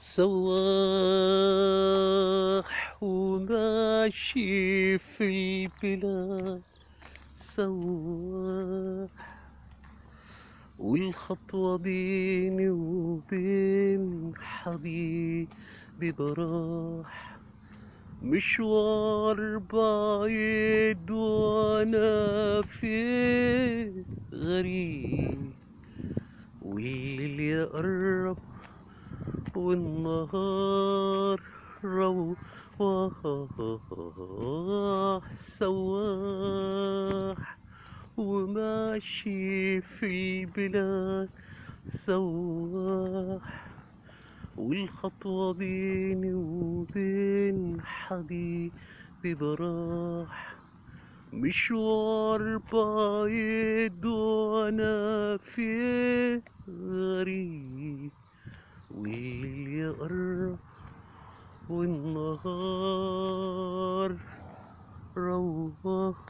سواح وماشي في البلاد، سواح والخطوة بيني وبين حبيبي براح، مشوار بعيد وانا في غريب، والليل يقرب والنهار رواح، سواح وماشي في البلاد، سواح والخطوة بيني وبين حبيبي براح، مشوار بعيد وانا في غريب، والليل يقرب والنهار رواح.